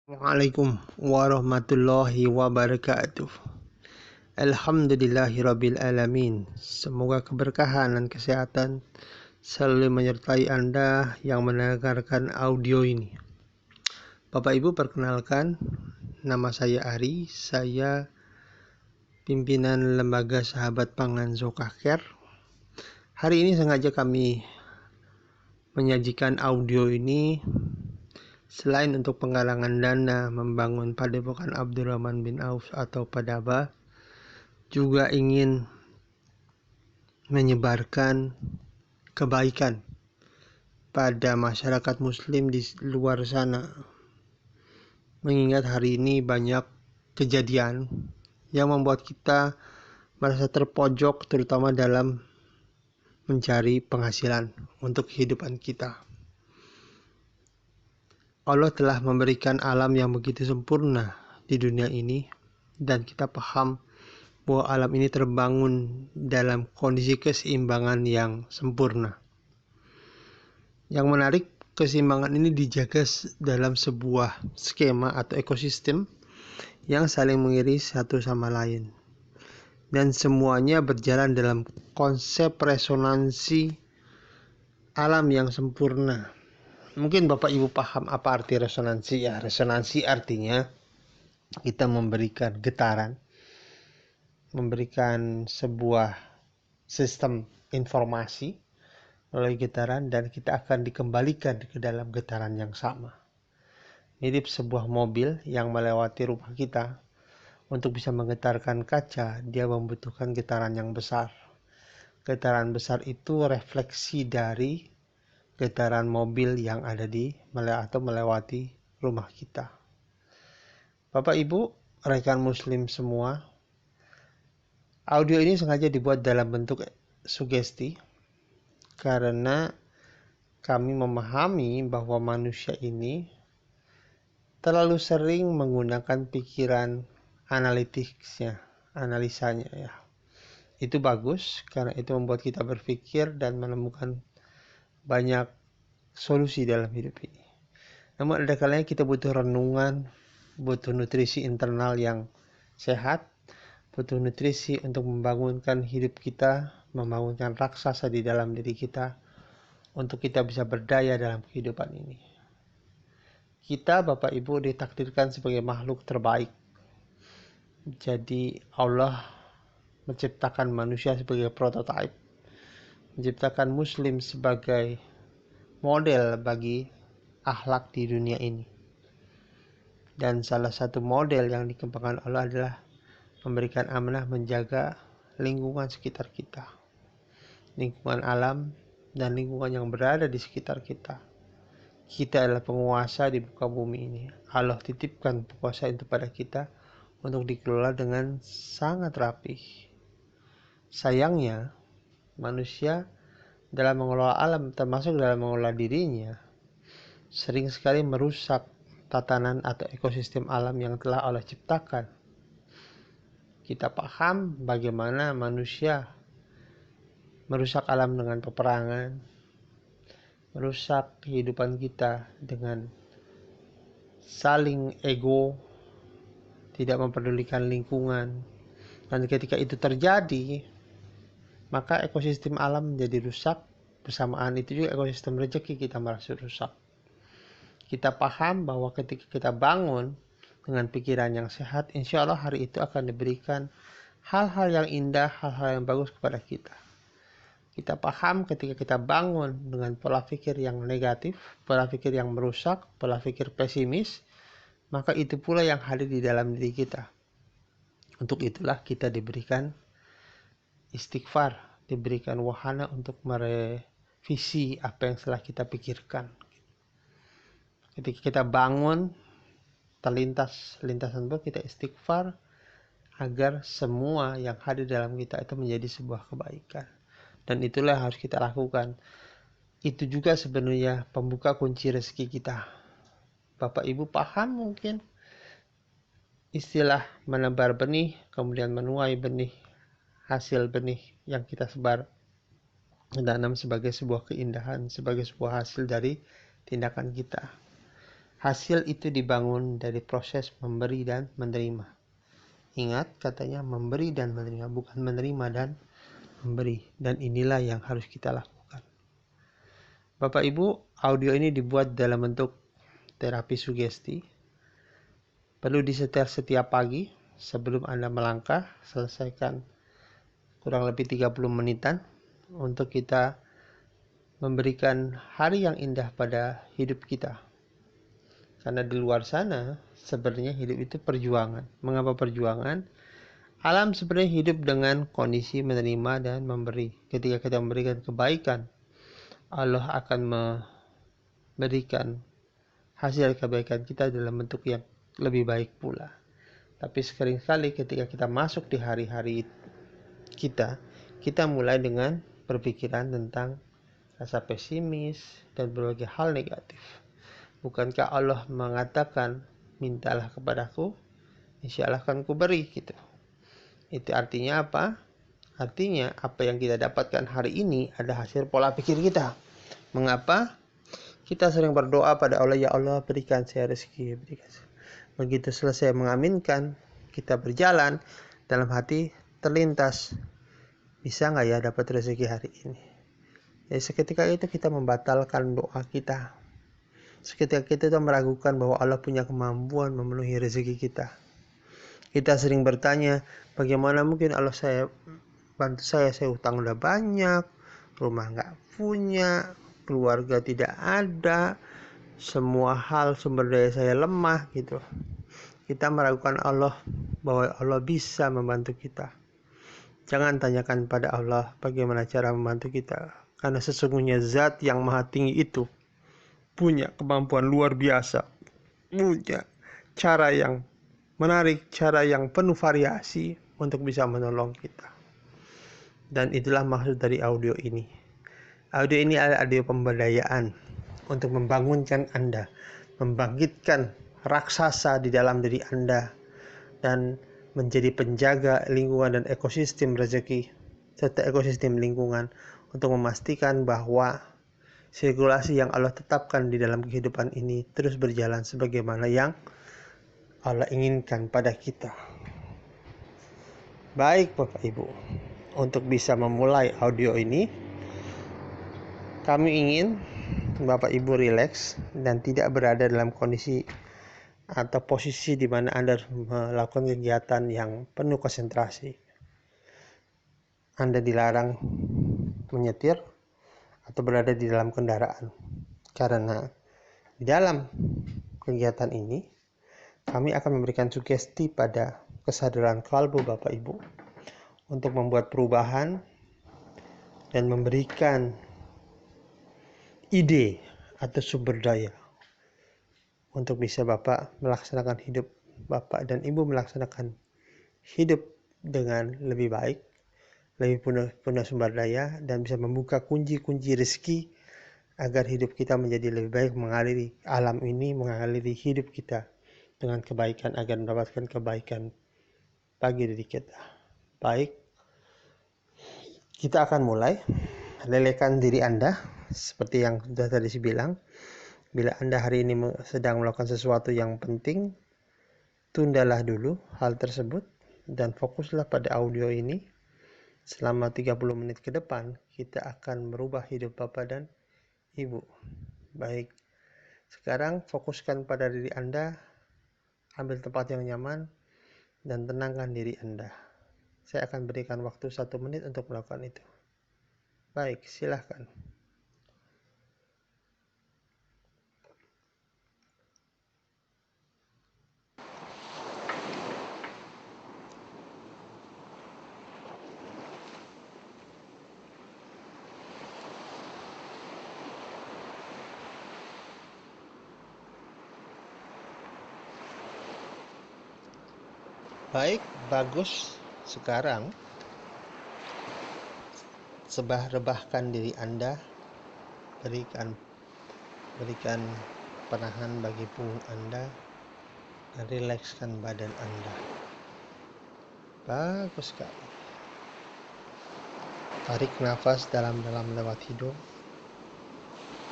Assalamualaikum warahmatullahi wabarakatuh. Alhamdulillahirabbil alamin. Semoga keberkahan dan kesehatan selalu menyertai Anda yang mendengarkan audio ini. Bapak Ibu, perkenalkan, nama saya Ari. Saya pimpinan Lembaga Sahabat Pangan Zokaker. Hari ini sengaja kami menyajikan audio ini selain untuk penggalangan dana membangun Padepokan Abdurrahman bin Auf atau Padaba, juga ingin menyebarkan kebaikan pada masyarakat muslim di luar sana. Mengingat hari ini banyak kejadian yang membuat kita merasa terpojok, terutama dalam mencari penghasilan untuk kehidupan kita. Allah telah memberikan alam yang begitu sempurna di dunia ini, dan kita paham bahwa alam ini terbangun dalam kondisi keseimbangan yang sempurna. Yang menarik, keseimbangan ini dijaga dalam sebuah skema atau ekosistem yang saling mengiris satu sama lain. Dan semuanya berjalan dalam konsep resonansi alam yang sempurna. Mungkin Bapak Ibu paham apa arti resonansi ya. Resonansi artinya kita memberikan getaran, memberikan sebuah sistem informasi melalui getaran, dan kita akan dikembalikan ke dalam getaran yang sama. Mirip sebuah mobil yang melewati rumah kita, untuk bisa menggetarkan kaca, dia membutuhkan getaran yang besar. Getaran besar itu refleksi dari getaran mobil yang ada atau melewati rumah kita. Bapak Ibu, rekan muslim semua, audio ini sengaja dibuat dalam bentuk sugesti karena kami memahami bahwa manusia ini terlalu sering menggunakan pikiran analisanya ya. Itu bagus karena itu membuat kita berpikir dan menemukan banyak solusi dalam hidup ini. Namun ada kalanya kita butuh renungan, butuh nutrisi internal yang sehat, butuh nutrisi untuk membangunkan hidup kita, membangunkan raksasa di dalam diri kita, untuk kita bisa berdaya dalam kehidupan ini. Kita, Bapak Ibu, ditakdirkan sebagai makhluk terbaik. Jadi Allah menciptakan manusia sebagai prototipe, menciptakan muslim sebagai model bagi akhlak di dunia ini. Dan salah satu model yang dikembangkan Allah adalah memberikan amanah menjaga lingkungan sekitar kita, lingkungan alam dan lingkungan yang berada di sekitar kita. Kita adalah penguasa di muka bumi ini. Allah titipkan penguasa itu pada kita untuk dikelola dengan sangat rapi. Sayangnya, manusia dalam mengelola alam, termasuk dalam mengelola dirinya, sering sekali merusak tatanan atau ekosistem alam yang telah Allah ciptakan. Kita paham bagaimana manusia merusak alam dengan peperangan, merusak kehidupan kita dengan saling ego, tidak mempedulikan lingkungan. Dan ketika itu terjadi, maka ekosistem alam menjadi rusak. Bersamaan itu juga ekosistem rezeki kita merasa rusak. Kita paham bahwa ketika kita bangun dengan pikiran yang sehat, insya Allah hari itu akan diberikan hal-hal yang indah, hal-hal yang bagus kepada kita. Kita paham ketika kita bangun dengan pola pikir yang negatif, pola pikir yang merusak, pola pikir pesimis, maka itu pula yang hadir di dalam diri kita. Untuk itulah kita diberikan istighfar, diberikan wahana untuk merevisi apa yang telah kita pikirkan. Ketika kita bangun, terlintas lintasan baru, kita istighfar agar semua yang hadir dalam kita itu menjadi sebuah kebaikan. Dan itulah yang harus kita lakukan. Itu juga sebenarnya pembuka kunci rezeki kita. Bapak Ibu paham mungkin istilah menebar benih, kemudian menuai benih, hasil benih yang kita sebar tanam sebagai sebuah keindahan, sebagai sebuah hasil dari tindakan kita. Hasil itu dibangun dari proses memberi dan menerima. Ingat katanya memberi dan menerima, bukan menerima dan memberi. Dan inilah yang harus kita lakukan. Bapak Ibu, audio ini dibuat dalam bentuk terapi sugesti. Perlu disetel setiap pagi sebelum Anda melangkah. Selesaikan kurang lebih 30 menitan untuk kita memberikan hari yang indah pada hidup kita. Karena di luar sana sebenarnya hidup itu perjuangan. Mengapa perjuangan? Alam sebenarnya hidup dengan kondisi menerima dan memberi. Ketika kita memberikan kebaikan, Allah akan memberikan hasil kebaikan kita dalam bentuk yang lebih baik pula. Tapi seringkali ketika kita masuk di hari-hari kita mulai dengan berpikiran tentang rasa pesimis dan berbagai hal negatif. Bukankah Allah mengatakan, mintalah kepadaku, insya Allah akan kuberi gitu. Itu artinya apa? Artinya apa yang kita dapatkan hari ini ada hasil pola pikir kita. Mengapa? Kita sering berdoa pada Allah, ya Allah berikan saya rezeki. Begitu selesai mengaminkan, kita berjalan, dalam hati terlintas, bisa nggak ya dapat rezeki hari ini? Jadi seketika itu kita membatalkan doa kita. Seketika kita meragukan bahwa Allah punya kemampuan memenuhi rezeki kita. Kita sering bertanya, bagaimana mungkin Allah bantu saya utang udah banyak, rumah nggak punya, keluarga tidak ada, semua hal sumber daya saya lemah gitu. Kita meragukan Allah bahwa Allah bisa membantu kita. Jangan tanyakan pada Allah bagaimana cara membantu kita, karena sesungguhnya zat yang maha tinggi itu punya kemampuan luar biasa, punya cara yang menarik, cara yang penuh variasi untuk bisa menolong kita. Dan itulah maksud dari audio ini. Audio ini adalah audio pemberdayaan untuk membangunkan Anda, membangkitkan raksasa di dalam diri Anda, dan menjadi penjaga lingkungan dan ekosistem rezeki serta ekosistem lingkungan untuk memastikan bahwa sirkulasi yang Allah tetapkan di dalam kehidupan ini terus berjalan sebagaimana yang Allah inginkan pada kita. Baik Bapak Ibu, untuk bisa memulai audio ini, kami ingin Bapak Ibu rileks dan tidak berada dalam kondisi atau posisi di mana Anda melakukan kegiatan yang penuh konsentrasi. Anda dilarang menyetir atau berada di dalam kendaraan, karena di dalam kegiatan ini kami akan memberikan sugesti pada kesadaran kalbu Bapak Ibu untuk membuat perubahan dan memberikan ide atau sumber daya untuk bisa Bapak melaksanakan hidup Bapak dan Ibu melaksanakan hidup dengan lebih baik, lebih penuh sumber daya, dan bisa membuka kunci-kunci rezeki agar hidup kita menjadi lebih baik, mengaliri alam ini, mengaliri hidup kita dengan kebaikan agar mendapatkan kebaikan bagi diri kita. Baik, kita akan mulai. Lelekan diri Anda seperti yang sudah tadi saya bilang. Bila Anda hari ini sedang melakukan sesuatu yang penting, tundalah dulu hal tersebut dan fokuslah pada audio ini. Selama 30 menit ke depan, kita akan merubah hidup Bapak dan Ibu. Baik, sekarang fokuskan pada diri Anda, ambil tempat yang nyaman, dan tenangkan diri Anda. Saya akan berikan waktu 1 menit untuk melakukan itu. Baik, silahkan. Baik, bagus. Sekarang rebahkan diri Anda, berikan penahan bagi punggung Anda, dan rilekskan badan Anda. Bagus sekali. Tarik nafas dalam-dalam lewat hidung,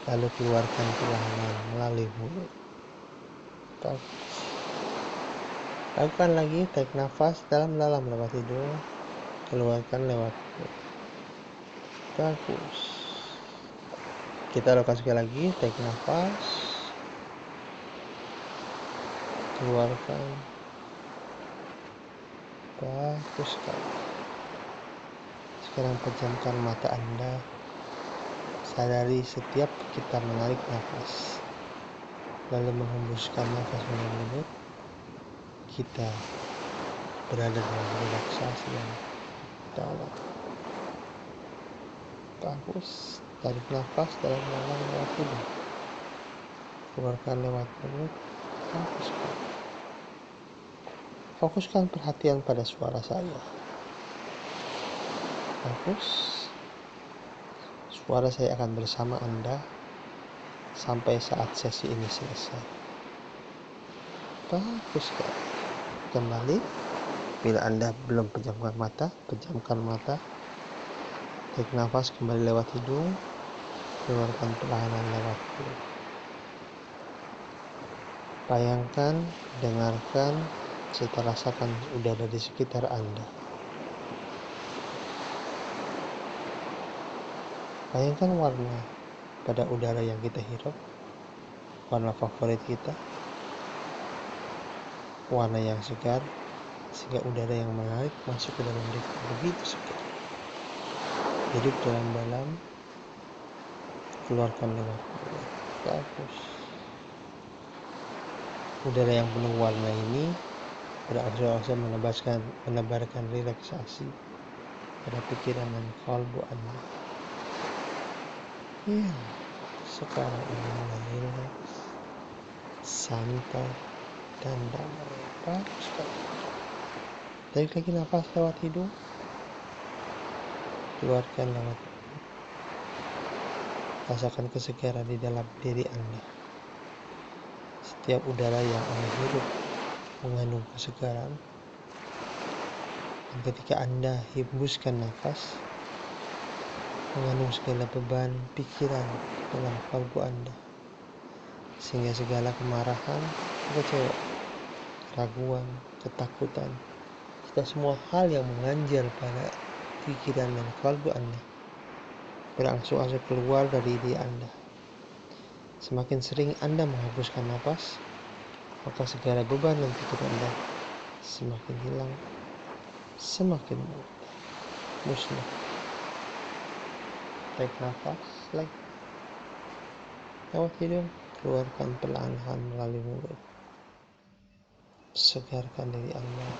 lalu keluarkan perlahan melalui mulut. Bagus. Lakukan lagi, tarik nafas dalam-dalam lewat hidung, keluarkan lewat mulut. Bagus. Kita lakukan sekali lagi, tarik nafas, keluarkan. Bagus sekali. Sekarang pejamkan mata Anda. Sadari setiap kita menarik nafas, lalu menghembuskan nafas melalui mulut, kita berada dalam relaksasi yang dalam. Bagus. Tarik nafas dalam-dalam lewat hidung, keluarkan lewat mulut. Bagus. Fokuskan perhatian pada suara saya. Bagus. Suara saya akan bersama Anda sampai saat sesi ini selesai. Bagus sekali. Kembali. Bila Anda belum pejamkan mata, pejamkan mata. Tarik nafas kembali lewat hidung, keluarkan perlahan lewat mulut. Bayangkan, dengarkan, serta rasakan udara di sekitar Anda. Bayangkan warna pada udara yang kita hirup, warna favorit kita, warna yang segar, sehingga udara yang menarik masuk ke dalam diri begitu segar. Hidup dalam-dalam, keluarkan lewat mulut. Bagus. Udara yang penuh warna ini berangsur-angsur menebarkan relaksasi pada pikiran dan kalbu Anda. Ya, sekarang ini mulai rileks, santai, dan damai. Bagus sekali. Tarik lagi nafas lewat hidung, keluarkan lewat mulut. Rasakan kesegaran di dalam diri Anda. Setiap udara yang Anda hirup mengandung kesegaran. Dan ketika Anda hembuskan nafas, mengandung segala beban pikiran dalam kalbu Anda, sehingga segala kemarahan, kekecewaan, keraguan, ketakutan, serta semua hal yang mengganjal pada pikiran dan kalbu Anda berangsur-angsur keluar dari diri Anda. Semakin sering Anda menghembuskan nafas, maka segala beban dan pikiran Anda semakin hilang, semakin musnah. Tarik nafas lagi lewat hidung, keluarkan perlahan-lahan melalui mulut. Segarkan diri Anda,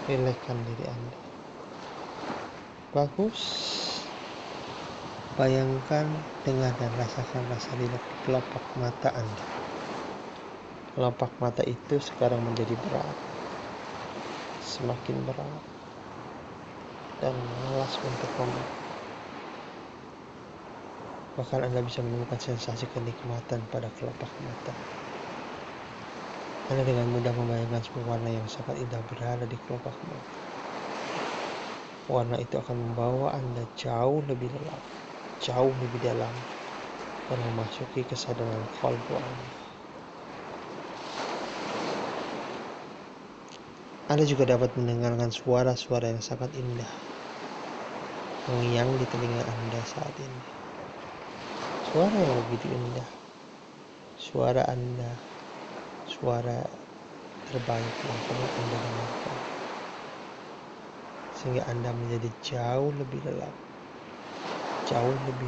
rilekskan diri Anda. Bagus. Bayangkan, dengar dan rasakan rasa rileks di kelopak mata Anda. Kelopak mata itu sekarang menjadi berat, semakin berat, dan malas untuk membuka. Bahkan Anda bisa menemukan sensasi kenikmatan pada kelopak mata. Anda dengan mudah membayangkan sebuah warna yang sangat indah berada di kelopak mata. Warna itu akan membawa Anda jauh lebih dalam, jauh lebih dalam, dan memasuki kesadaran kalbu Anda. Anda juga dapat mendengarkan suara-suara yang sangat indah mengiang di telinga Anda saat ini. Suara yang begitu indah, suara Anda, suara terbaik yang pernah Anda dengarkan, sehingga Anda menjadi jauh lebih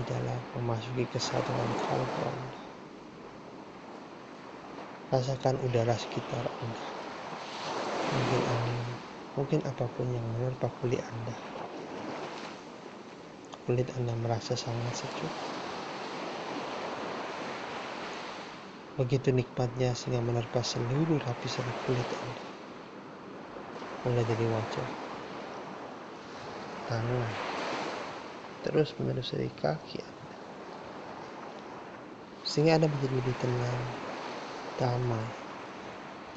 dalam memasuki kesadaran kalbu Anda. Rasakan udara sekitar Anda, mungkin angin, mungkin apapun yang menerpa kulit Anda. Kulit Anda merasa sangat sejuk. Begitu nikmatnya sehingga menerpa seluruh lapisan kulit Anda. Mulai dari wajah, tangan, terus menerus dari kaki Anda. Sehingga Anda menjadi lebih tenang, damai,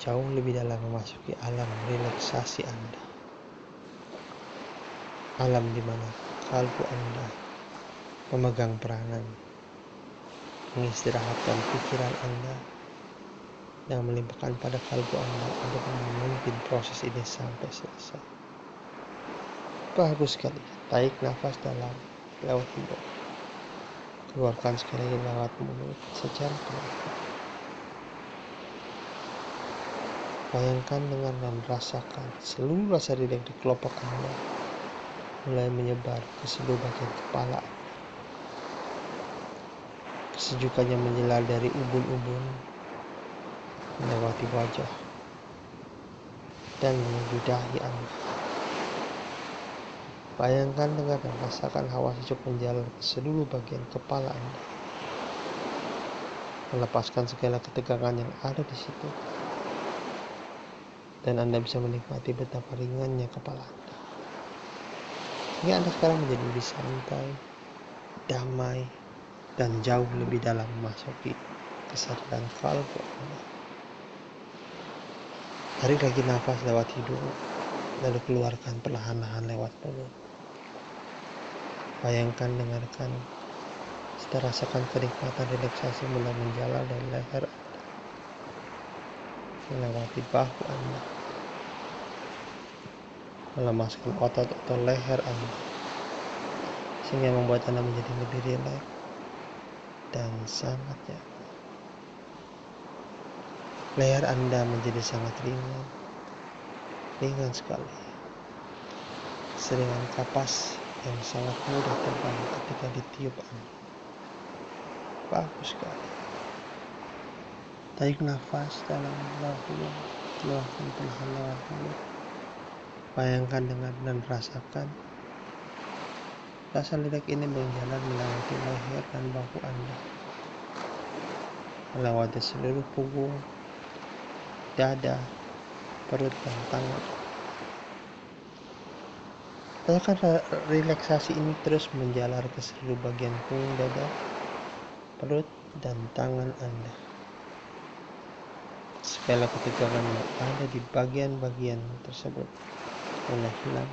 jauh lebih dalam memasuki alam relaksasi Anda. Alam di mana kalbu Anda memegang peranan, mengistirahatkan pikiran Anda, dan melimpahkan pada kalbu Anda untuk memimpin proses ini sampai selesai. Bagus sekali. Tarik nafas dalam lewat hidung. Keluarkan sekali lagi lewat mulut secara pelan. Bayangkan, dengar, dan rasakan seluruh rasa rileks di kelopak Anda mulai menyebar ke seluruh bagian kepala. Kesejukannya menjelar dari ubun-ubun melewati wajah dan menuju dahi Anda. Bayangkan, dengar, dan rasakan hawa sejuk menjalar ke seluruh bagian kepala Anda, melepaskan segala ketegangan yang ada di situ. Dan Anda bisa menikmati betapa ringannya kepala Anda. Hingga Anda sekarang menjadi lebih santai, damai, dan jauh lebih dalam memasuki kesadaran kalbu Anda. Tarik lagi nafas lewat hidung, lalu keluarkan perlahan-lahan lewat mulut. Bayangkan, dengarkan, serta rasakan kenikmatan relaksasi mulai menjalar dari leher Anda, melewati bahu Anda, melemaskan otot-otot leher Anda, sehingga membuat Anda menjadi lebih rileks dan sangat nyaman. Leher Anda menjadi sangat ringan sekali, seringan kapas yang sangat mudah terbang ketika ditiup Anda. Bagus sekali. Tarik nafas dalam lewat hidung, keluarkan perlahan lewat mulut. Bayangkan, dengar, dan rasakan rasa rileks ini menjalar melewati leher dan bahu Anda, melewati seluruh punggung, dada, perut, dan tangan. Rasakan relaksasi ini terus menjalar ke seluruh bagian punggung, dada, perut, dan tangan Anda. Segala ketegangan yang ada di bagian-bagian tersebut mulai hilang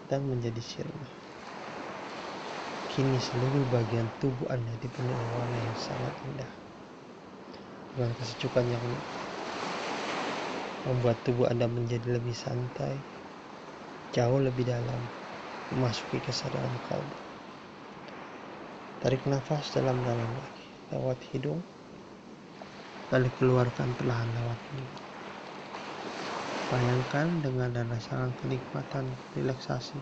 dan menjadi sirna. Kini seluruh bagian tubuh Anda dipenuhi warna yang sangat indah, dengan kesejukan yang membuat tubuh Anda menjadi lebih santai, jauh lebih dalam, memasuki kesadaran kalbu. Tarik nafas dalam-dalam lagi lewat hidung, lalu keluarkan perlahan lewat mulut. Bayangkan, dengar, dan rasakan kenikmatan relaksasi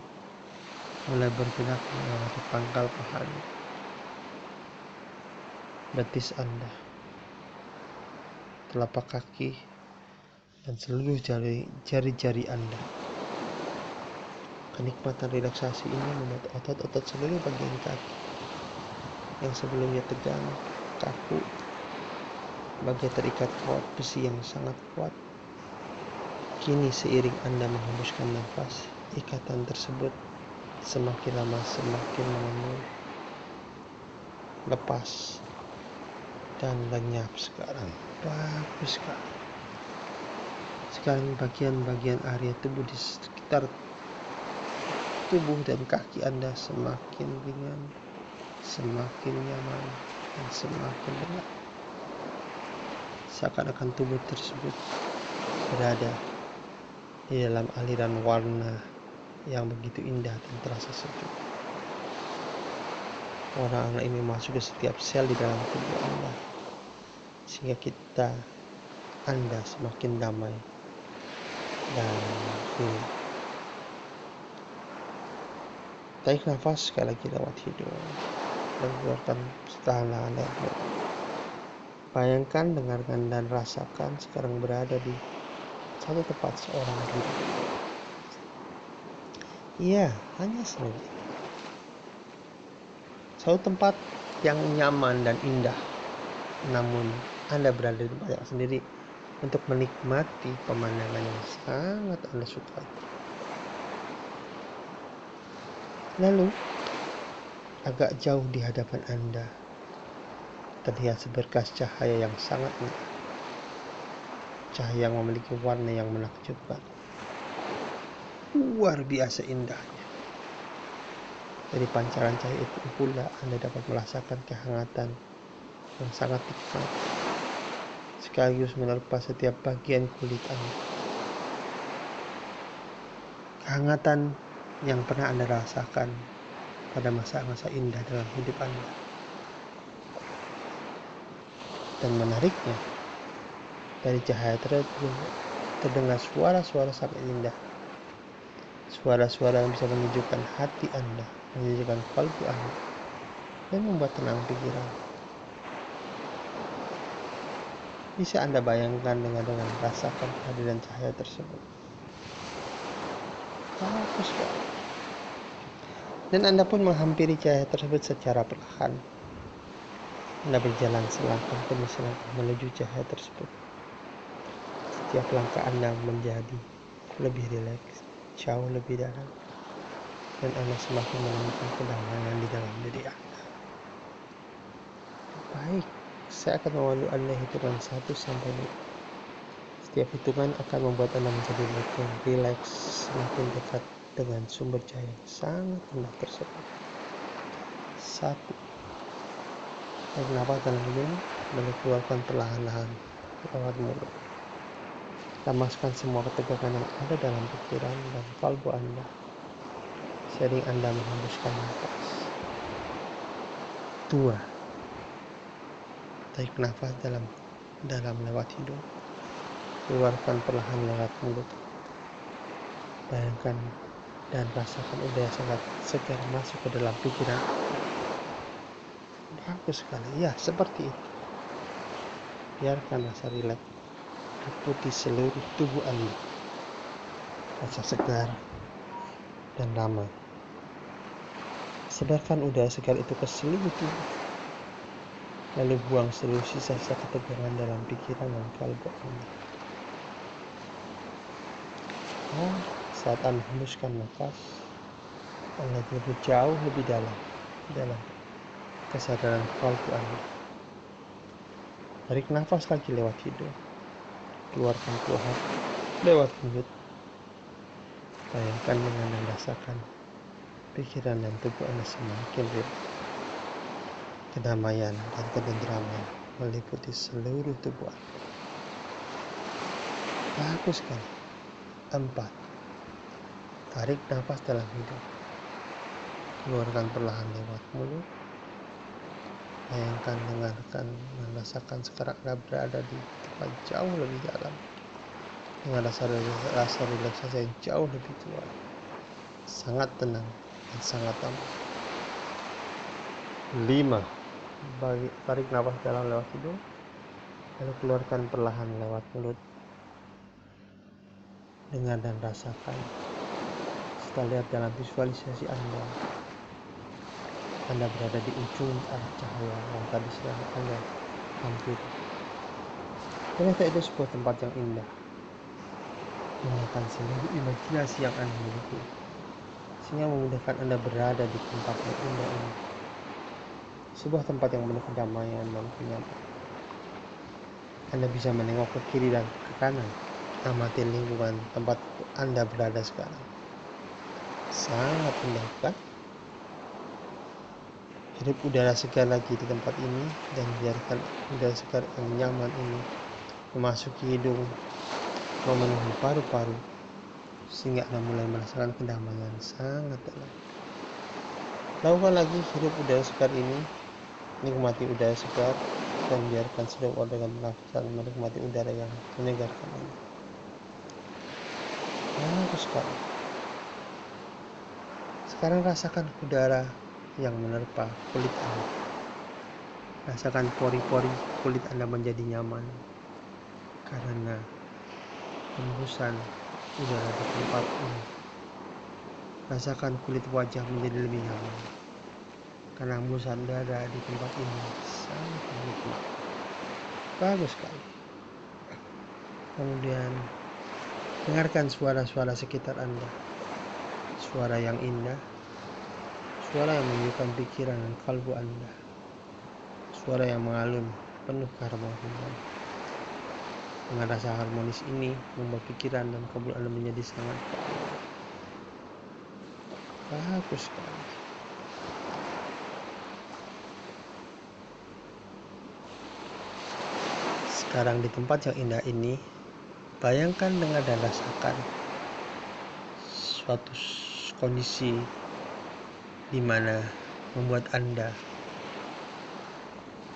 mulai bergerak melewati pangkal paha Anda, betis Anda, telapak kaki, dan seluruh jari-jari Anda. Kenikmatan relaksasi ini membuat otot-otot seluruh bagian kaki yang sebelumnya tegang, kaku, bagai terikat kawat besi yang sangat kuat, kini seiring Anda menghembuskan nafas, ikatan tersebut semakin lama semakin mengenur, lepas, dan lenyap sekarang. Bagus sekali. Sekarang bagian-bagian area tubuh di sekitar tubuh dan kaki Anda semakin ringan, semakin nyaman, dan semakin lega. Seakan-akan tubuh tersebut berada di dalam aliran warna yang begitu indah dan terasa sejuk. Warna ini masuk ke setiap sel di dalam tubuh Anda, sehingga Anda semakin damai dan rileks. Tarik nafas sekali lagi lewat hidung dan keluarkan perlahan-lahan lewat mulut. Bayangkan, dengarkan, dan rasakan sekarang berada di satu tempat seorang diri. Iya, hanya sendiri. Satu tempat yang nyaman dan indah. Namun Anda berada di tempat yang sendiri untuk menikmati pemandangan yang sangat Anda sukai. Lalu agak jauh di hadapan Anda terlihat seberkas cahaya yang sangat indah. Cahaya yang memiliki warna yang menakjubkan. Luar biasa indahnya. Dari pancaran cahaya itu pula Anda dapat merasakan kehangatan yang sangat nikmat, sekaligus menerpa setiap bagian kulit Anda. Kehangatan yang pernah Anda rasakan pada masa-masa indah dalam hidup Anda. Dan menariknya, dari cahaya tersebut terdengar suara-suara sangat indah. Suara-suara yang bisa menyejukkan hati Anda, menyejukkan kalbu Anda, dan membuat tenang pikiran. Bisa Anda bayangkan dengan rasakan kehadiran cahaya tersebut. Bagus sekali. Dan Anda pun menghampiri cahaya tersebut secara perlahan. Anda berjalan selangkah demi selangkah menuju cahaya tersebut. Setiap langkah Anda menjadi lebih rileks, jauh lebih dalam, dan Anda semakin menemukan kedamaian di dalam diri Anda. Baik, saya akan memandu Anda hitungan 1 sampai 2. Setiap hitungan akan membuat Anda menjadi makin rileks, semakin dekat dengan sumber cahaya yang sangat indah tersebut. 1. Tarik nafas dalam hidung, lalu keluarkan perlahan-lahan lewat mulut. Lemaskan semua ketegangan yang ada dalam pikiran dan kalbu Anda sering Anda menghembuskan nafas. 2. Tarik nafas dalam lewat hidung, keluarkan perlahan lewat mulut. Bayangkan dan rasakan udara sangat segar masuk ke dalam pikiran. Bagus sekali, ya seperti itu. Biarkan rasa rileks meliputi seluruh tubuh Anda. Rasa segar dan damai. Sebarkan udara segar itu ke seluruh tubuh. Lalu buang seluruh sisa-sisa ketegangan dalam pikiran dan kalbu Anda. Saat Anda hembuskan nafas, Anda lebih jauh lebih dalam kesadaran kalbu Anda. Tarik nafas lagi lewat hidung, keluarkan perlahan lewat mulut. Bayangkan dengan merasakan pikiran dan tubuh Anda semakin rileks. Kedamaian dan ketentraman meliputi seluruh tubuh Anda. Bagus sekali. 4. Tarik nafas dalam hidung, keluarkan perlahan lewat mulut. Bayangkan, dengarkan, dan rasakan sekarang Anda berada di tempat jauh lebih dalam dengan rasa relaksasi yang jauh lebih kuat, sangat tenang dan sangat aman. 5. Tarik nafas dalam lewat hidung, lalu keluarkan perlahan lewat mulut. Dengar dan rasakan. Setelah lihat dalam visualisasi Anda berada di ujung arah cahaya yang tadi sedang Anda hampiri. Ternyata itu sebuah tempat yang indah. Gunakan seluruh imajinasi yang Anda miliki, sehingga memudahkan Anda berada di tempat yang indah ini. Sebuah tempat yang penuh kedamaian dan kenyamanan. Anda bisa menengok ke kiri dan ke kanan, amati lingkungan tempat Anda berada sekarang. Sangat indah, kan? Hirup udara segar lagi di tempat ini dan biarkan udara segar yang nyaman ini memasuki hidung, memenuhi paru-paru, sehingga Anda mulai merasakan kedamaian sangat dalam. Lakukan lagi hirup udara segar ini, nikmati udara segar, dan biarkan seluruh organ pernafasan menikmati udara yang menyegarkan ini. Bagus sekali. Sekarang rasakan udara yang menerpa kulit Anda. Rasakan pori-pori kulit Anda menjadi nyaman karena hembusan udara di tempat ini. Rasakan kulit wajah menjadi lebih nyaman karena hembusan udara di tempat ini sangat nikmat. Bagus sekali. Kemudian dengarkan suara-suara sekitar Anda. Suara yang indah, suara yang menyejukkan pikiran dan kalbu Anda, suara yang mengalun penuh keharmonisan. Dengan rasa harmonis ini membuat pikiran dan kalbu Anda menjadi sangat bagus sekali. Sekarang di tempat yang indah ini, bayangkan, dengar dan rasakan suatu kondisi di mana membuat Anda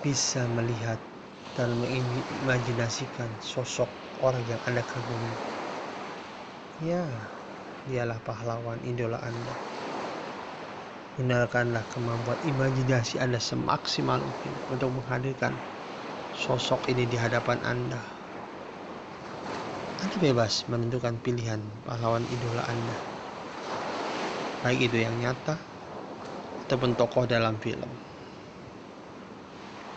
bisa melihat dan mengimajinasikan sosok orang yang Anda kagumi. Ya, dialah pahlawan idola Anda. Gunakanlah kemampuan imajinasi Anda semaksimal mungkin untuk menghadirkan sosok ini di hadapan Anda. Anda bebas menentukan pilihan pahlawan idola Anda, baik itu yang nyata ataupun tokoh dalam film.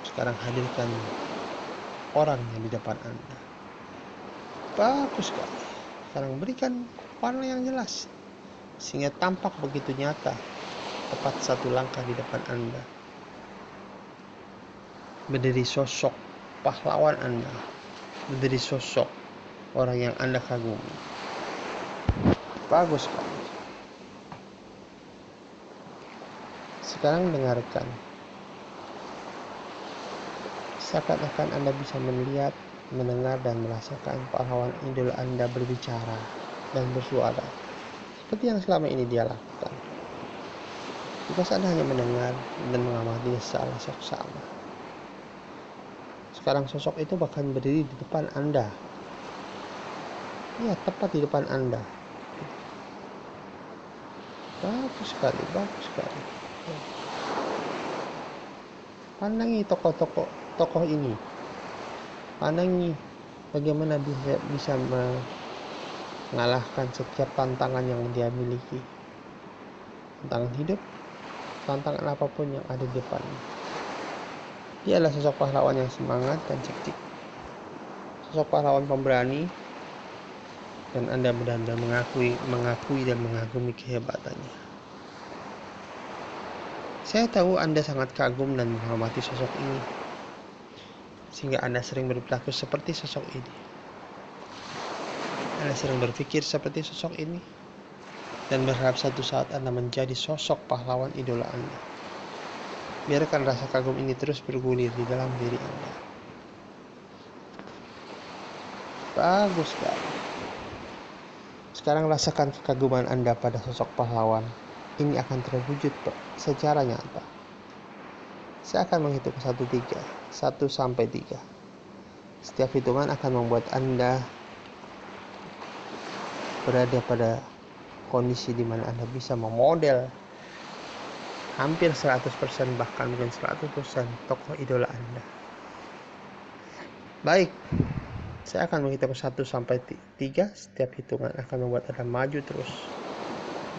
Sekarang hadirkan orang yang di depan Anda. Bagus sekali. Sekarang berikan warna yang jelas sehingga tampak begitu nyata, tepat satu langkah di depan Anda. Berdiri sosok pahlawan Anda, berdiri sosok orang yang Anda kagumi. Bagus sekali. Sekarang dengarkan. Seakan-akan Anda bisa melihat, mendengar, dan merasakan pahlawan idola Anda berbicara dan bersuara seperti yang selama ini dia lakukan. Tugas Anda hanya mendengar dan mengamati secara seksama. Sekarang sosok itu bahkan berdiri di depan Anda. Ya, tepat di depan Anda. Bagus sekali, bagus sekali. Pandangi tokoh ini. Pandangi bagaimana bisa mengalahkan setiap tantangan yang dia miliki. Tantangan hidup, tantangan apapun yang ada di depannya. Dia adalah sosok pahlawan yang semangat dan cerdik. Sosok pahlawan pemberani, dan Anda benar-benar mengakui dan mengagumi kehebatannya. Saya tahu Anda sangat kagum dan menghormati sosok ini, sehingga Anda sering berperilaku seperti sosok ini. Anda sering berpikir seperti sosok ini, dan berharap satu saat Anda menjadi sosok pahlawan idola Anda. Biarkan rasa kagum ini terus bergulir di dalam diri Anda. Bagus sekali. Sekarang rasakan kekaguman Anda pada sosok pahlawan. Ini akan terwujud secara nyata. Saya akan menghitung 1 sampai 3. Setiap hitungan akan membuat Anda berada pada kondisi di mana Anda bisa memodel hampir 100%, bahkan mungkin 100% tokoh idola Anda. Baik, saya akan menghitung 1 sampai 3. Setiap hitungan akan membuat Anda maju terus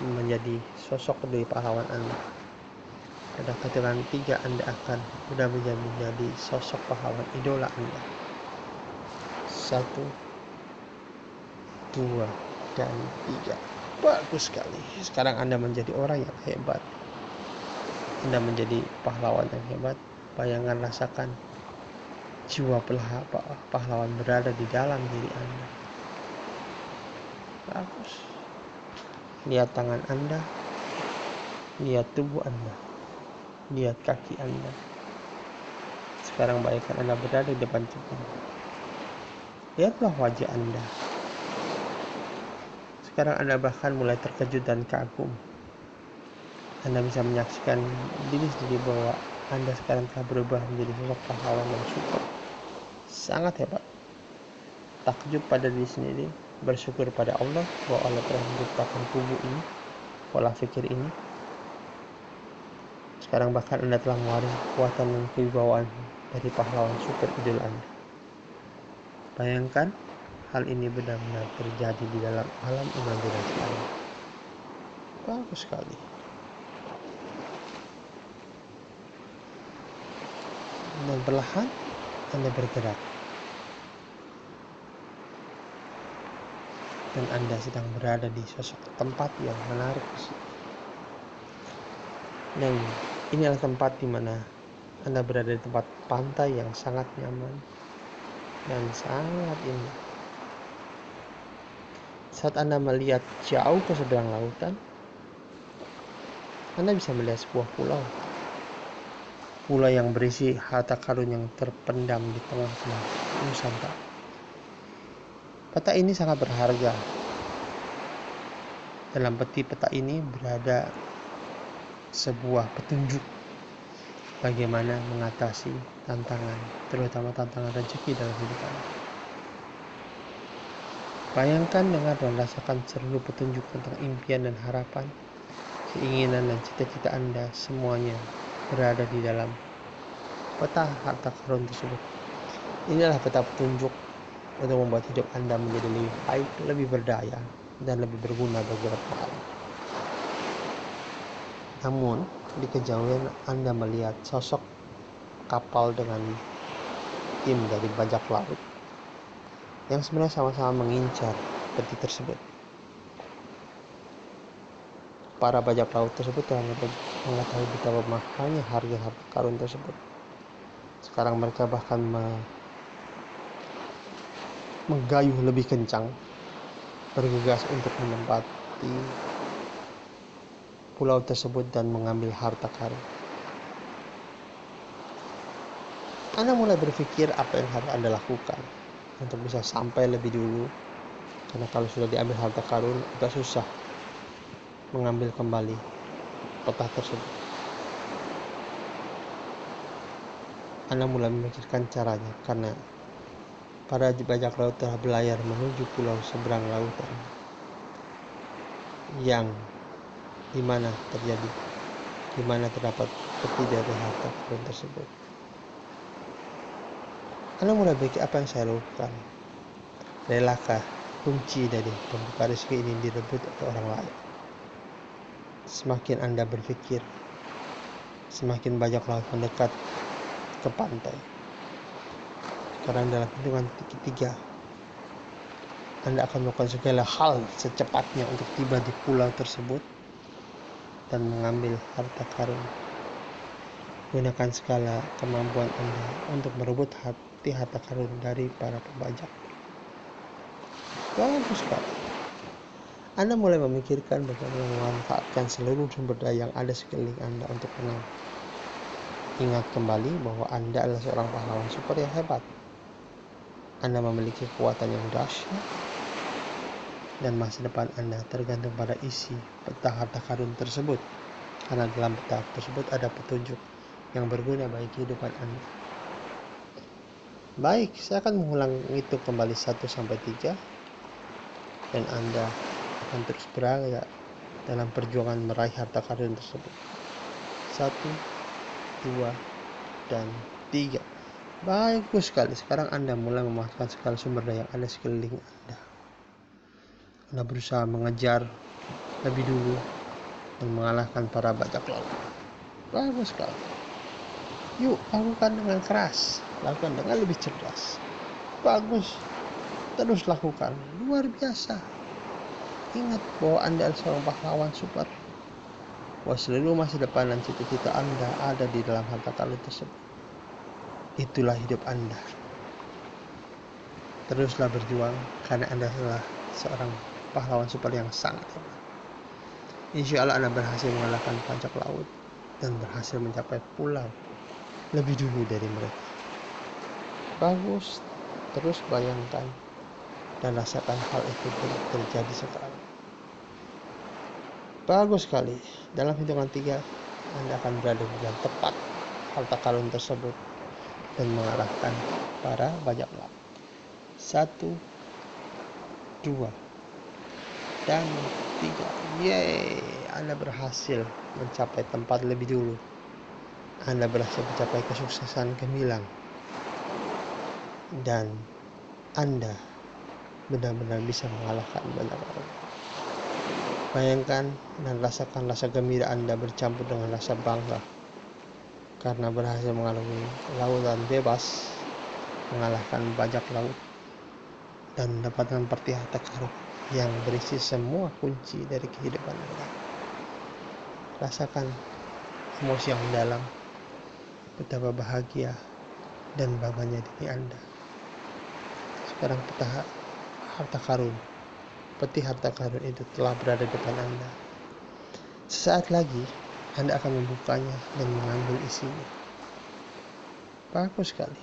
menjadi sosok dari pahlawan Anda. Pada hitungan 3 Anda akan sudah menjadi sosok pahlawan idola Anda. 1, 2, dan 3. Bagus sekali. Sekarang Anda menjadi orang yang hebat. Anda menjadi pahlawan yang hebat. Bayangkan, rasakan jiwa pahlawan berada di dalam diri Anda. Bagus. Lihat tangan Anda, lihat tubuh Anda, lihat kaki Anda. Sekarang bayangkan Anda berada di depan cermin. Lihatlah wajah Anda. Sekarang Anda bahkan mulai terkejut dan kagum. Anda bisa menyaksikan diri sendiri bahwa Anda sekarang telah berubah menjadi sosok pahlawan yang super. Sangat hebat. Takjub pada diri sendiri, bersyukur pada Allah bahwa Allah telah menciptakan tubuh ini, pola pikir ini. Sekarang bahkan Anda telah mewaris kekuatan dan kewibawaan dari pahlawan super idola Anda. Bayangkan hal ini benar-benar terjadi di dalam alam imajinasi Anda. Bagus sekali. Dan perlahan Anda bergerak. Dan Anda sedang berada di sosok tempat yang menarik di sini. Dan ini adalah tempat di mana Anda berada di tempat pantai yang sangat nyaman dan sangat indah. Saat Anda melihat jauh ke seberang lautan, Anda bisa melihat sebuah pulau. pulau yang berisi harta karun yang terpendam di tengah-tengah Nusantara. Peta ini sangat berharga. Dalam peti peta ini berada sebuah petunjuk bagaimana mengatasi tantangan, terutama tantangan rezeki dalam hidup Anda. Bayangkan, dengar dan rasakan seluruh petunjuk tentang impian dan harapan, keinginan dan cita-cita Anda, semuanya berada di dalam peta harta karun tersebut. Inilah peta petunjuk untuk membuat hidup Anda menjadi lebih baik, lebih berdaya, dan lebih berguna bagi orang lain. Namun, di kejauhan Anda melihat sosok kapal dengan tim dari bajak laut yang sebenarnya sama-sama mengincar peti tersebut. Para bajak laut tersebut telah mengetahui betapa mahalnya harga harta karun tersebut. Sekarang mereka bahkan menggayuh lebih kencang, bergegas untuk menempati pulau tersebut dan mengambil harta karun. Anda mulai berpikir apa yang harus Anda lakukan untuk bisa sampai lebih dulu, karena kalau sudah diambil harta karun agak susah mengambil kembali peta tersebut. Anda mulai memikirkan caranya, karena para bajak laut telah berlayar menuju pulau seberang lautan yang dimana terdapat peti dari harta karun tersebut. Anda mulai berpikir, apa yang saya lakukan? Relakah kunci dari pembuka rezeki ini direbut oleh orang lain? Semakin Anda berpikir, semakin bajak laut mendekat ke pantai. Sekarang dalam hitungan ketiga, Anda akan melakukan segala hal secepatnya untuk tiba di pulau tersebut dan mengambil harta karun. Gunakan segala kemampuan Anda untuk merebut harta karun dari para pembajak. Bagus sekali. Anda mulai memikirkan bagaimana memanfaatkan seluruh sumber daya yang ada sekeliling Anda untuk menang. Ingat kembali bahwa Anda adalah seorang pahlawan super yang hebat. Anda memiliki kekuatan yang dahsyat, dan masa depan Anda tergantung pada isi peta harta karun tersebut. Karena dalam peta tersebut ada petunjuk yang berguna bagi kehidupan Anda. Baik, saya akan mengulang itu kembali 1-3, dan Anda akan terus berada dalam perjuangan meraih harta karun tersebut. 1, 2, dan 3. Bagus sekali. Sekarang Anda mulai memanfaatkan segala sumber daya yang ada sekeliling Anda. Anda berusaha mengejar lebih dulu dan mengalahkan para bajak laut. Bagus sekali. Yuk, lakukan dengan keras, lakukan dengan lebih cerdas. Bagus, terus lakukan, luar biasa. Ingat bahwa Anda adalah seorang pahlawan super, bahwa seluruh masa depan dan cita-cita Anda ada di dalam harta karun tersebut. Itulah hidup Anda. Teruslah berjuang, karena Anda adalah seorang pahlawan super yang sangat hebat. Insya Allah Anda berhasil mengalahkan bajak laut dan berhasil mencapai pulau lebih dulu dari mereka. Bagus, terus bayangkan dan rasakan hal itu terjadi sekarang. Bagus sekali. Dalam hitungan 3, Anda akan berada di dalam tepat harta karun tersebut dan mengalahkan para bajak laut. 1, 2, dan 3. Yeay, Anda berhasil mencapai tempat lebih dulu. Anda berhasil mencapai kesuksesan gemilang, dan Anda benar-benar bisa mengalahkan banyak orang. Bayangkan dan rasakan rasa gembira Anda bercampur dengan rasa bangga karena berhasil mengalami lautan bebas, mengalahkan bajak laut, dan mendapatkan peti harta karun yang berisi semua kunci dari kehidupan Anda. Rasakan emosi yang dalam, betapa bahagia dan bangganya diri Anda. Sekarang peti harta karun itu telah berada di depan Anda. Sesaat lagi Anda akan membukanya dan mengambil isinya. Bagus sekali.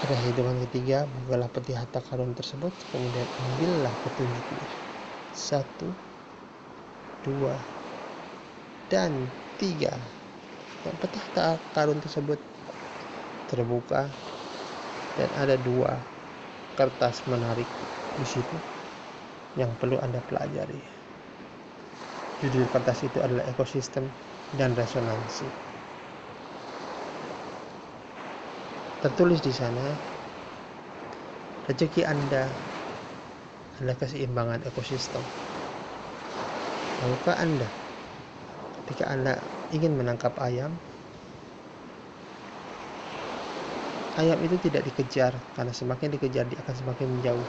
Pada hitungan ketiga, bukalah peti harta karun tersebut, kemudian ambillah petunjuknya. 1, 2, dan 3. Dan peti harta karun tersebut terbuka dan ada 2 kertas menarik di situ yang perlu Anda pelajari. Judul kertas itu adalah ekosistem dan resonansi. Tertulis di sana, rezeki Anda adalah keseimbangan ekosistem. Tahukah Anda, ketika Anda ingin menangkap ayam itu tidak dikejar, karena semakin dikejar dia akan semakin menjauh.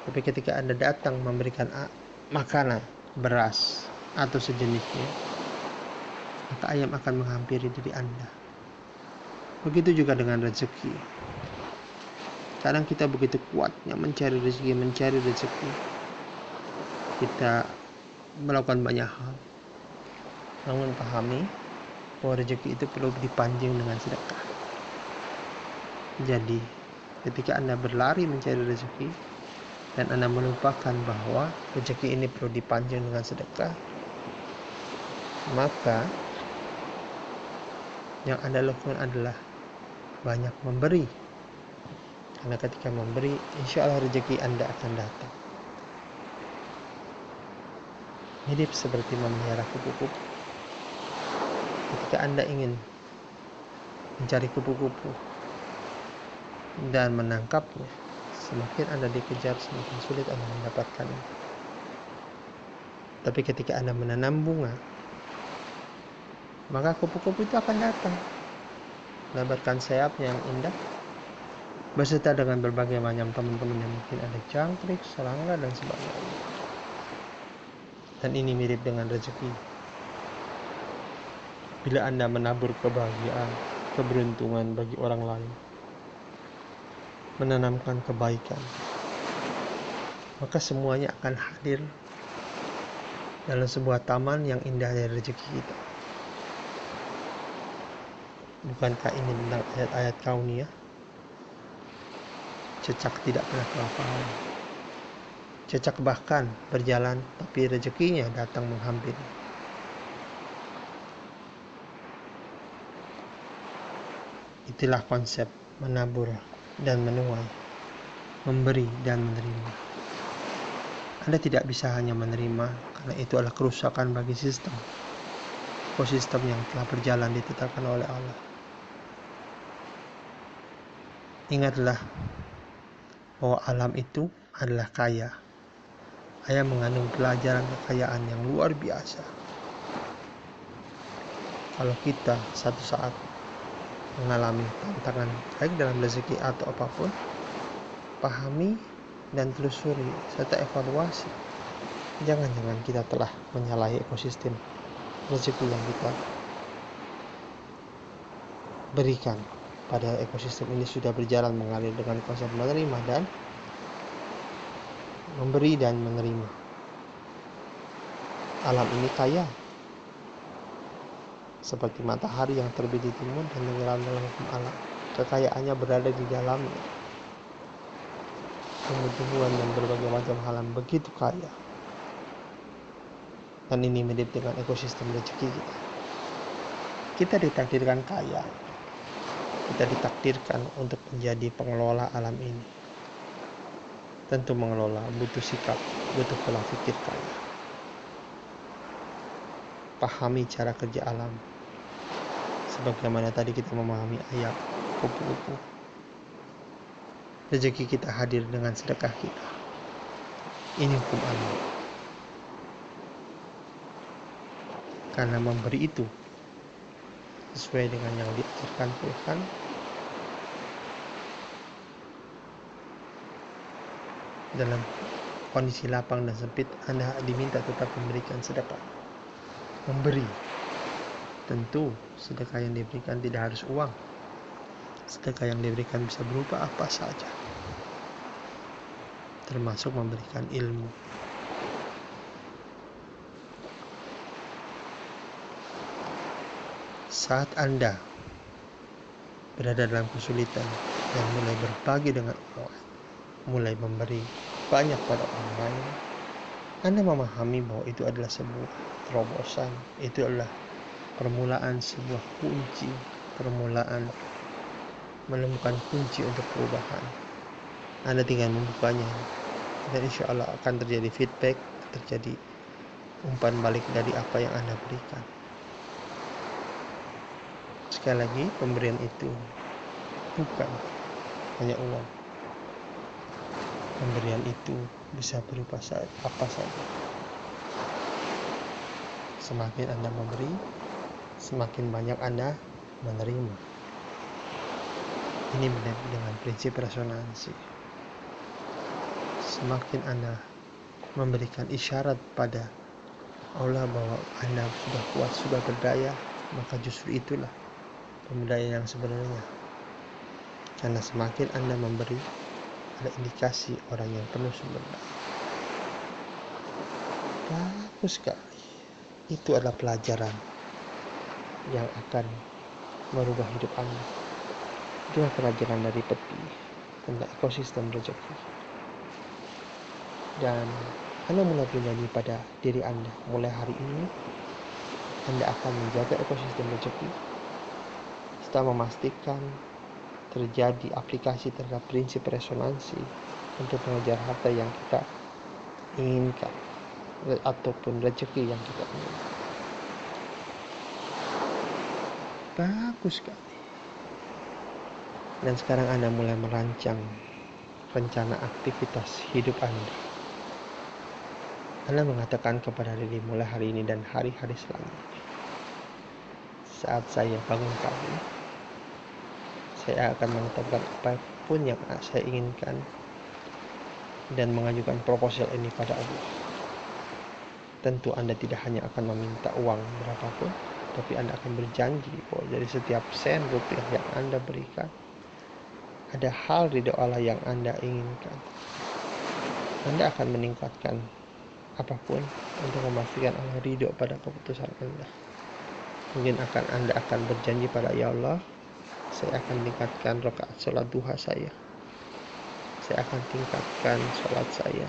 Tapi ketika Anda datang memberikan makanan, beras, atau sejenisnya, maka ayam akan menghampiri diri Anda. Begitu juga dengan rezeki. Kadang kita begitu kuatnya mencari rezeki. Kita melakukan banyak hal. Namun pahami bahwa rezeki itu perlu dipancing dengan sedekah. Jadi, ketika Anda berlari mencari rezeki dan Anda melupakan bahwa rezeki ini perlu dipancing dengan sedekah, maka yang Anda lakukan adalah banyak memberi. Karena ketika memberi, insya Allah rezeki Anda akan datang. Mirip seperti memelihara kupu-kupu. Ketika Anda ingin mencari kupu-kupu dan menangkapnya, semakin Anda dikejar, semakin sulit Anda mendapatkannya. Tapi ketika Anda menanam bunga, maka kupu-kupu itu akan datang, melebarkan sayapnya yang indah, beserta dengan berbagai macam teman-teman yang mungkin ada jangkrik, serangga, dan sebagainya. Dan ini mirip dengan rezeki. Bila Anda menabur kebahagiaan, keberuntungan bagi orang lain, menanamkan kebaikan, maka semuanya akan hadir dalam sebuah taman yang indah dari rezeki kita. Bukankah ini tentang ayat-ayat kauniyah? Cecak tidak pernah kelaparan. Cecak bahkan berjalan, tapi rezekinya datang menghampiri. Itulah konsep menabur dan menuai, memberi dan menerima. Anda tidak bisa hanya menerima, karena itu adalah kerusakan bagi sistem, ekosistem yang telah berjalan ditetapkan oleh Allah. Ingatlah bahwa alam itu adalah kaya. Ayah mengandung pelajaran kekayaan yang luar biasa. Kalau kita satu saat mengalami tantangan baik dalam rezeki atau apapun, pahami dan telusuri serta evaluasi. Jangan-jangan kita telah menyalahi ekosistem rezeki yang kita berikan. Pada ekosistem ini sudah berjalan mengalir dengan konsep menerima dan memberi dan menerima. Alam ini kaya, seperti matahari yang terbit di timur dan tenggelam dalam hukum alam. Kekayaannya berada di dalamnya. Tumbuh-tumbuhan dan berbagai macam hal yang begitu kaya. Dan ini mirip dengan ekosistem rezeki kita. Kita ditakdirkan kaya. Kita ditakdirkan untuk menjadi pengelola alam ini. Tentu mengelola butuh sikap, butuh pola pikir kaya. Pahami cara kerja alam. Sebagaimana tadi kita memahami ayat kupu-kupu. Rezeki kita hadir dengan sedekah kita. Ini hukum alam. Karena memberi itu sesuai dengan yang diajarkan Tuhan, dalam kondisi lapang dan sempit, Anda diminta tetap memberikan sedekah. Memberi. Tentu sedekah yang diberikan tidak harus uang. Sedekah yang diberikan bisa berupa apa saja, termasuk memberikan ilmu. Saat Anda berada dalam kesulitan dan mulai berbagi dengan orang, mulai memberi banyak pada orang lain, Anda memahami bahwa itu adalah sebuah terobosan, itu adalah permulaan sebuah kunci, permulaan menemukan kunci untuk perubahan. Anda tinggal membukanya, dan insya Allah akan terjadi feedback, terjadi umpan balik dari apa yang Anda berikan. Sekali lagi, pemberian itu bukan hanya uang. Pemberian itu bisa berupa apa saja. Semakin Anda memberi, semakin banyak Anda menerima. Ini dengan prinsip resonansi. Semakin Anda memberikan isyarat pada Allah bahwa Anda sudah kuat, sudah berdaya, maka justru itulah pemberdayaan yang sebenarnya. Karena semakin Anda memberi, ada indikasi orang yang penuh sumber daya. Bagus sekali. Itu adalah pelajaran yang akan merubah hidup Anda. Itulah pelajaran dari peti tentang ekosistem rezeki. Dan Anda mulai berjanji pada diri Anda, mulai hari ini Anda akan menjaga ekosistem rezeki setelah memastikan terjadi aplikasi terhadap prinsip resonansi untuk mengejar harta yang kita inginkan ataupun rezeki yang kita inginkan. Bagus sekali. Dan sekarang Anda mulai merancang rencana aktivitas hidup Anda. Anda mengatakan kepada diri mulai hari ini dan hari-hari selanjutnya, saat saya bangun pagi, saya akan menetapkan apapun yang saya inginkan dan mengajukan proposal ini pada Allah. Tentu Anda tidak hanya akan meminta uang berapapun, tapi Anda akan berjanji bahwa dari setiap sen rupiah yang Anda berikan, ada hal ridho Allah yang Anda inginkan. Anda akan meningkatkan apapun untuk memastikan Allah ridho pada keputusan Anda. Mungkin Anda akan berjanji pada ya Allah, saya akan tingkatkan rakaat sholat duha saya akan tingkatkan sholat saya,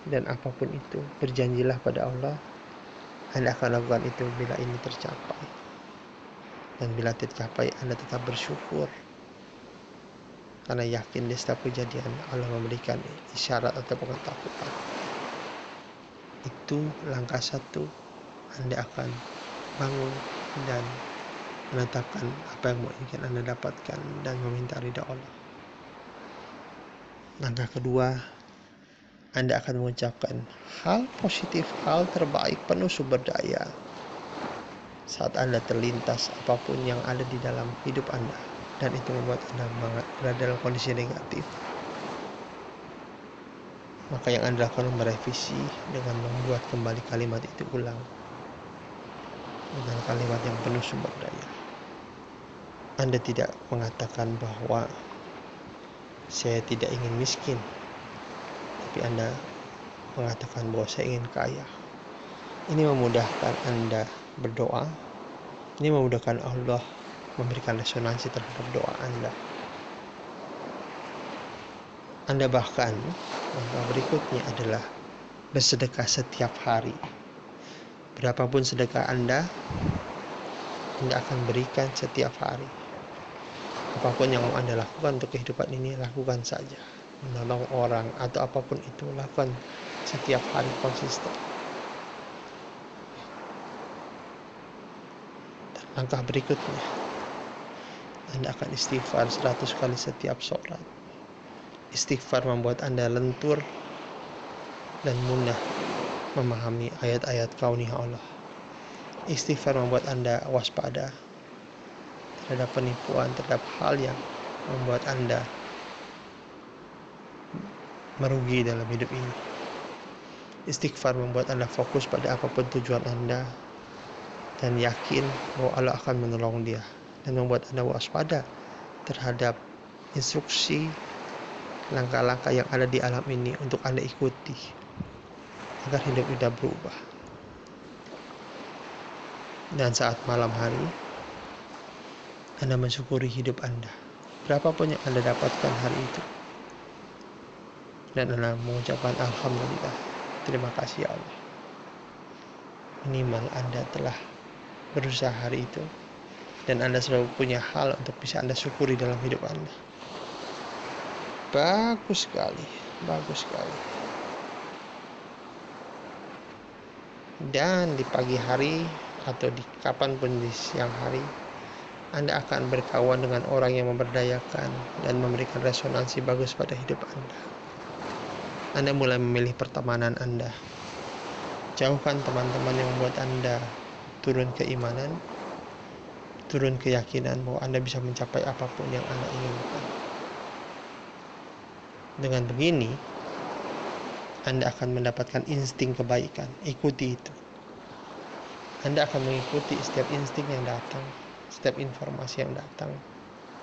dan apapun itu berjanjilah pada Allah Anda akan lakukan itu bila ini tercapai. Dan bila tercapai Anda tetap bersyukur, karena yakin di setiap kejadian Allah memberikan isyarat atau pengetahuan. Itu langkah satu, Anda akan bangun dan menetapkan apa yang ingin Anda dapatkan dan meminta ridha Allah. Langkah kedua, Anda akan mengucapkan hal positif, hal terbaik, penuh sumber daya saat Anda terlintas apapun yang ada di dalam hidup Anda, dan itu membuat Anda berada dalam kondisi negatif. Maka yang Anda lakukan merevisi dengan membuat kembali kalimat itu ulang dengan kalimat yang penuh sumber daya. Anda tidak mengatakan bahwa saya tidak ingin miskin, tapi Anda mengatakan bahwa saya ingin kaya. Ini memudahkan Anda berdoa. Ini memudahkan Allah memberikan resonansi terhadap doa Anda. Anda bahkan langkah berikutnya adalah bersedekah setiap hari. Berapapun sedekah Anda akan berikan setiap hari. Apapun yang mau Anda lakukan untuk kehidupan ini, lakukan saja. Menolong orang atau apapun itu, lakukan setiap hari konsisten. Dan langkah berikutnya, Anda akan istighfar 100 kali setiap sholat. Istighfar membuat Anda lentur dan mudah memahami ayat-ayat kauniyah Allah. Istighfar membuat Anda waspada terhadap penipuan, terhadap hal yang membuat Anda merugi dalam hidup ini. Istighfar membuat Anda fokus pada apapun tujuan Anda dan yakin bahwa Allah akan menolong dia, dan membuat Anda waspada terhadap instruksi langkah-langkah yang ada di alam ini untuk Anda ikuti agar hidup Anda berubah. Dan saat malam hari, Anda mensyukuri hidup Anda, berapapun yang Anda dapatkan hari itu, dan Anda mengucapkan Alhamdulillah, terima kasih ya Allah. Minimal Anda telah berusaha hari itu, dan Anda selalu punya hal untuk bisa Anda syukuri dalam hidup Anda. Bagus sekali, bagus sekali. Dan di pagi hari atau di kapanpun di siang hari, Anda akan berkawan dengan orang yang memberdayakan dan memberikan resonansi bagus pada hidup Anda. Anda mulai memilih pertemanan Anda. Jauhkan teman-teman yang membuat Anda turun keimanan, turun keyakinan bahwa Anda bisa mencapai apapun yang Anda inginkan. Dengan begini, Anda akan mendapatkan insting kebaikan. Ikuti itu. Anda akan mengikuti setiap insting yang datang, setiap informasi yang datang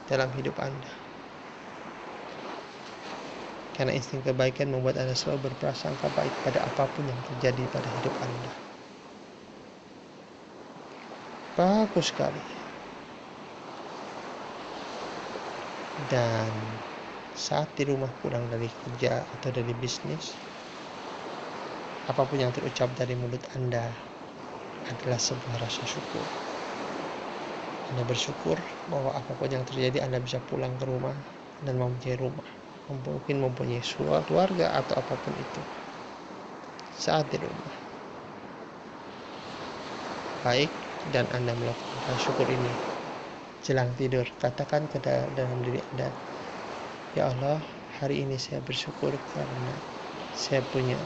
dalam hidup Anda. Karena insting kebaikan membuat Anda selalu berprasangka baik pada apapun yang terjadi pada hidup Anda. Bagus sekali. Dan saat di rumah pulang dari kerja atau dari bisnis, apapun yang terucap dari mulut Anda adalah sebuah rasa syukur. Anda bersyukur bahwa apapun yang terjadi Anda bisa pulang ke rumah dan mempunyai rumah, mungkin mempunyai keluarga atau apapun itu saat di rumah. Baik, dan Anda melakukan syukur ini jelang tidur, katakan ke dalam diri Anda, ya Allah, hari ini saya bersyukur karena saya punya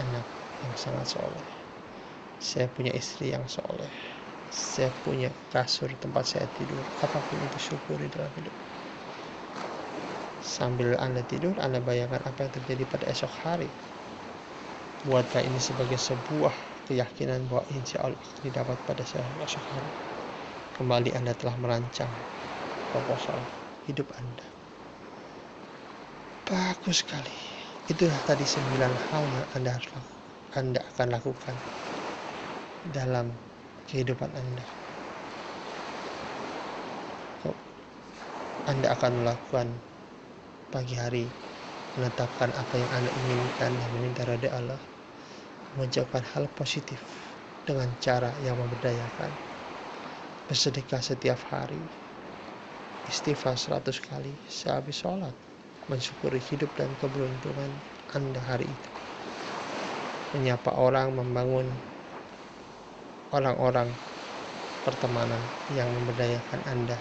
anak yang sangat soleh, saya punya istri yang soleh, saya punya kasur tempat saya tidur. Apapun itu, syukuri dalam hidup. Sambil Anda tidur, Anda bayangkan apa yang terjadi pada esok hari. Buatlah ini sebagai sebuah keyakinan bahwa insya Allah didapat pada esok hari. Kembali Anda telah merancang proposal hidup Anda. Bagus sekali. Itulah tadi 9 hal yang Anda akan lakukan dalam kehidupan Anda. Anda akan melakukan pagi hari, menetapkan apa yang Anda inginkan dan meminta ridha Allah, mengucapkan hal positif dengan cara yang memberdayakan, bersedekah setiap hari, istighfar 100 kali sehabis sholat, mensyukuri hidup dan keberuntungan Anda hari itu, menyapa orang, membangun orang-orang pertemanan yang memberdayakan Anda.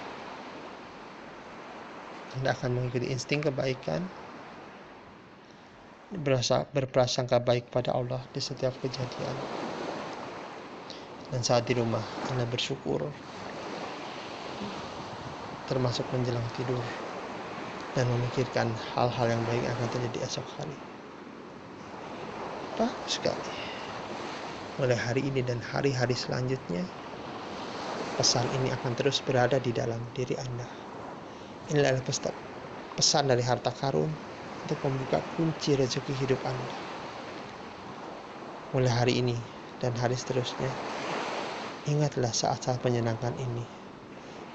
Anda akan mengikuti insting kebaikan, berprasangka baik pada Allah di setiap kejadian. Dan saat di rumah, Anda bersyukur, termasuk menjelang tidur, dan memikirkan hal-hal yang baik yang akan terjadi esok hari. Bagus sekali. Mulai hari ini dan hari-hari selanjutnya, pesan ini akan terus berada di dalam diri Anda. Inilah pesan dari harta karun untuk membuka kunci rezeki hidup Anda. Mulai hari ini dan hari seterusnya, ingatlah saat-saat menyenangkan ini.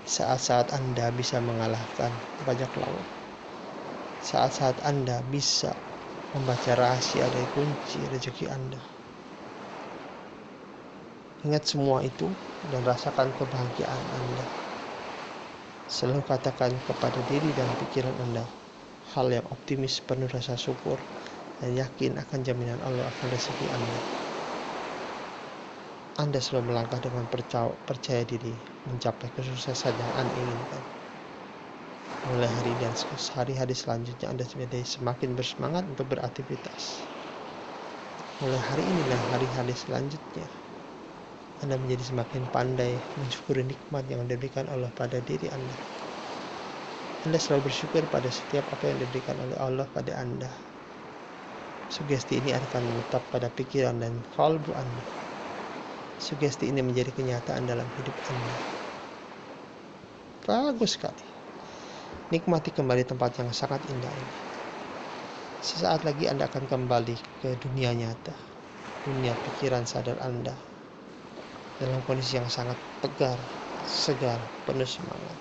Saat-saat Anda bisa mengalahkan bajak laut. Saat-saat Anda bisa membaca rahasia dari kunci rezeki Anda. Ingat semua itu dan rasakan kebahagiaan Anda. Selalu katakan kepada diri dan pikiran Anda hal yang optimis, penuh rasa syukur, dan yakin akan jaminan Allah akan rezeki Anda. Anda selalu melangkah dengan percaya diri mencapai kesuksesan yang Anda inginkan. Mulai hari dan hari-hari selanjutnya Anda menjadi semakin bersemangat untuk beraktivitas. Mulai hari ini dan hari-hari selanjutnya Anda menjadi semakin pandai mensyukuri nikmat yang diberikan Allah pada diri Anda. Anda selalu bersyukur pada setiap apa yang diberikan oleh Allah pada Anda. Sugesti ini akan menetap pada pikiran dan kalbu Anda. Sugesti ini menjadi kenyataan dalam hidup Anda. Bagus sekali. Nikmati kembali tempat yang sangat indah ini. Sesaat lagi Anda akan kembali ke dunia nyata, dunia pikiran sadar Anda, dalam kondisi yang sangat tegar, segar, penuh semangat.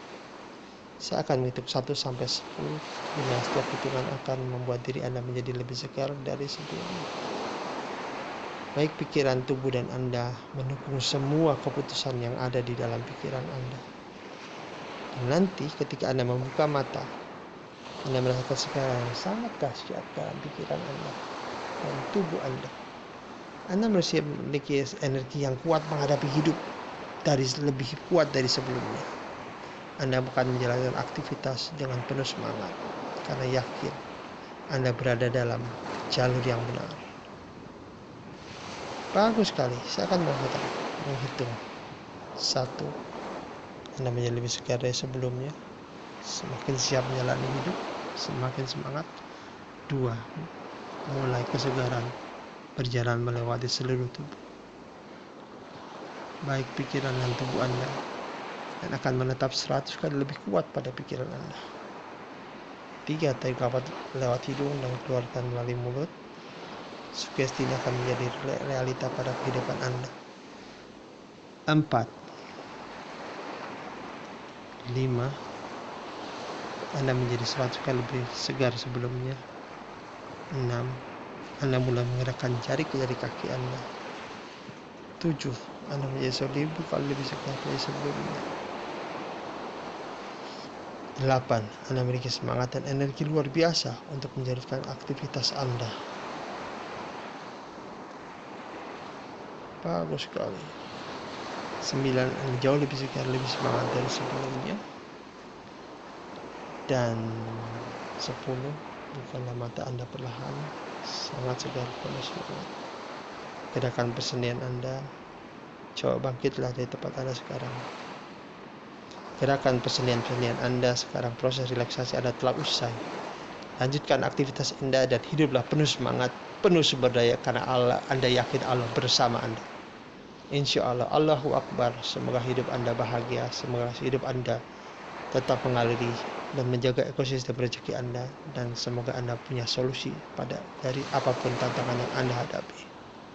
Saya akan menghitung 1 sampai 10. Dimana setiap hitungan akan membuat diri Anda menjadi lebih segar dari sebelumnya. Baik pikiran, tubuh, dan Anda mendukung semua keputusan yang ada di dalam pikiran Anda. Dan nanti ketika Anda membuka mata, Anda merasakan sekarang sangat dahsyat dalam pikiran Anda dan tubuh Anda. Anda memiliki energi yang kuat menghadapi hidup lebih kuat dari sebelumnya. Anda akan menjalankan aktivitas dengan penuh semangat karena yakin Anda berada dalam jalur yang benar. Bagus sekali. Saya akan menghitung 1. Anda menjadi lebih segar dari sebelumnya, semakin siap menjalani hidup, semakin semangat. 2. Mulai kesegaran berjalan melewati seluruh tubuh, baik pikiran dan tubuh Anda, dan akan menetap 100 kali lebih kuat pada pikiran Anda. 3. Tarik nafas lewat hidung dan keluarkan melalui mulut. Sugesti ini akan menjadi realita pada kehidupan Anda. 4. 5. Anda menjadi 100 kali lebih segar sebelumnya. 6. Anda mulai menggerakkan jari-jari kaki Anda. 7. Anda menjadi 1000 kali lebih segar dari sebelumnya. 8. Anda memiliki semangat dan energi luar biasa untuk menjalankan aktivitas Anda. Bagus sekali. 9. Anda jauh lebih segar, lebih semangat dari sebelumnya. Dan 10. Bukalah mata Anda perlahan, sangat segar, penuh semangat. Gerakan persenian Anda, coba bangkitlah dari tempat Anda sekarang. Gerakan persenian Anda sekarang, proses relaksasi Anda telah usai. Lanjutkan aktivitas Anda dan hiduplah penuh semangat, penuh sumber daya karena Anda yakin Allah bersama Anda. Insya Allah, Allahu Akbar. Semoga hidup Anda bahagia, semoga hidup Anda tetap mengaliri dan menjaga ekosistem rezeki Anda, dan semoga Anda punya solusi dari apapun tantangan yang Anda hadapi.